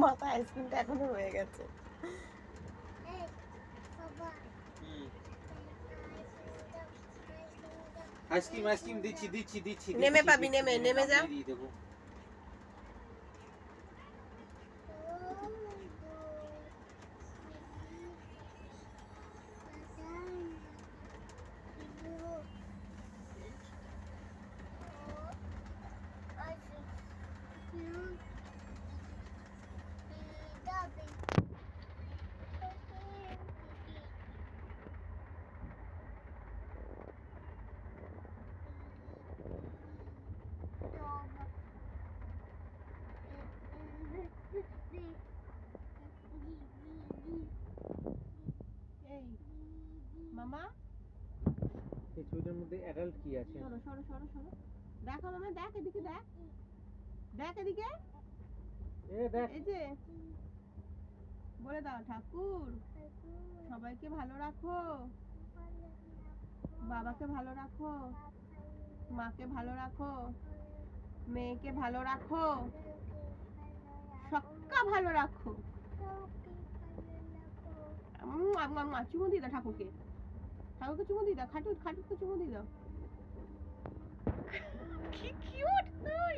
মাথা আইসক্রিমটা এখনো রয়ে গেছে। আইসক্রিম আইসক্রিম দিচ্ছি নেমে পাবি, নেমে যা। মামা এই ছবিটার মধ্যে অ্যাডাল্ট কি আছে? সরো সরো সরো সরো, দেখো মামা, দেখ এদিকে, দেখ দেখ এদিকে, দেখ এই যে বলে দাও, ঠাকুর সবাইকে ভালো রাখো, বাবাকে ভালো রাখো, মাকে ভালো রাখো, মেয়েকে ভালো রাখো, সবকা ভালো রাখো। চুমো দিয়ে দাও ঠাকুরকে, ঠাকুরকে চুমো দিয়ে দাও, খাটুকে চুমো দিয়ে দাও। কি কিউট তুই।